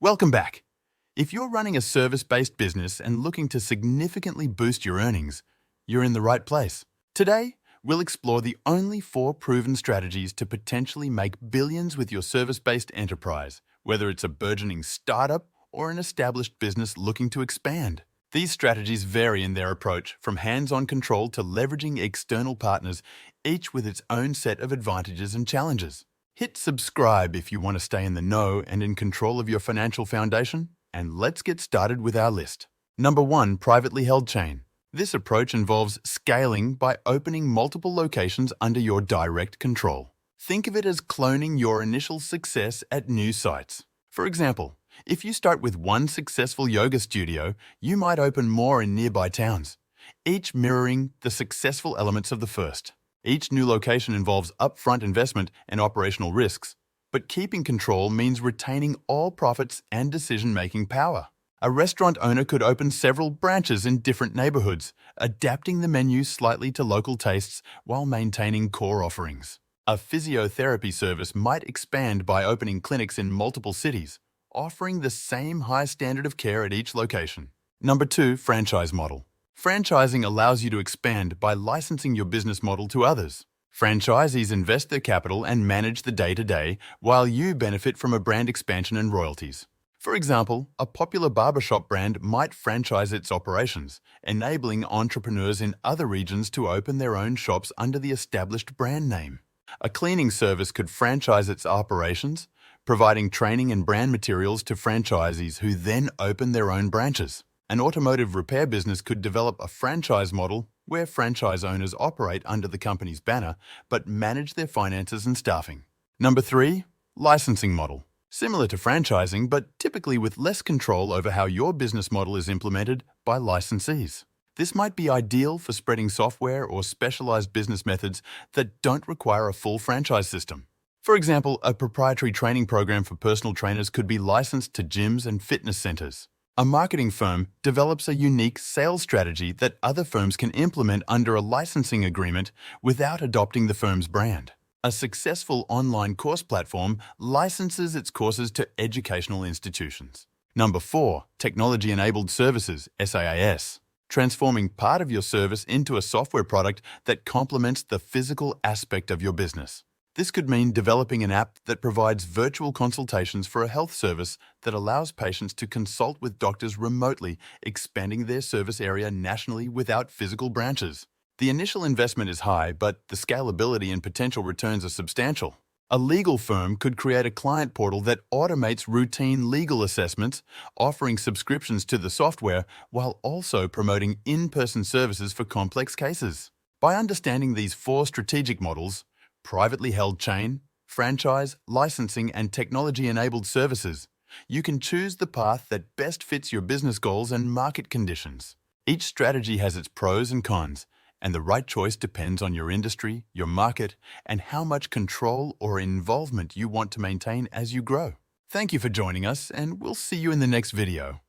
Welcome back. If you're running a service-based business and looking to significantly boost your earnings, you're in the right place. Today, we'll explore the only 4 proven strategies to potentially make billions with your service-based enterprise, whether it's a burgeoning startup or an established business looking to expand. These strategies vary in their approach, from hands-on control to leveraging external partners, each with its own set of advantages and challenges. Hit subscribe if you want to stay in the know and in control of your financial foundation, and let's get started with our list. Number 1, privately held chain. This approach involves scaling by opening multiple locations under your direct control. Think of it as cloning your initial success at new sites. For example, if you start with one successful yoga studio, you might open more in nearby towns, each mirroring the successful elements of the first. Each new location involves upfront investment and operational risks, but keeping control means retaining all profits and decision-making power. A restaurant owner could open several branches in different neighborhoods, adapting the menu slightly to local tastes while maintaining core offerings. A physiotherapy service might expand by opening clinics in multiple cities, offering the same high standard of care at each location. Number 2, franchise model. Franchising allows you to expand by licensing your business model to others. Franchisees invest their capital and manage the day-to-day, while you benefit from a brand expansion and royalties. For example, a popular barbershop brand might franchise its operations, enabling entrepreneurs in other regions to open their own shops under the established brand name. A cleaning service could franchise its operations, providing training and brand materials to franchisees who then open their own branches. An automotive repair business could develop a franchise model where franchise owners operate under the company's banner but manage their finances and staffing. Number 3, licensing model. Similar to franchising, but typically with less control over how your business model is implemented by licensees. This might be ideal for spreading software or specialized business methods that don't require a full franchise system. For example, a proprietary training program for personal trainers could be licensed to gyms and fitness centers. A marketing firm develops a unique sales strategy that other firms can implement under a licensing agreement without adopting the firm's brand. A successful online course platform licenses its courses to educational institutions. Number 4, technology-enabled services, SaaS. Transforming part of your service into a software product that complements the physical aspect of your business. This could mean developing an app that provides virtual consultations for a health service that allows patients to consult with doctors remotely, expanding their service area nationally without physical branches. The initial investment is high, but the scalability and potential returns are substantial. A legal firm could create a client portal that automates routine legal assessments, offering subscriptions to the software while also promoting in-person services for complex cases. By understanding these 4 strategic models, privately held chain, franchise, licensing, and technology-enabled services, you can choose the path that best fits your business goals and market conditions. Each strategy has its pros and cons, and the right choice depends on your industry, your market, and how much control or involvement you want to maintain as you grow. Thank you for joining us, and we'll see you in the next video.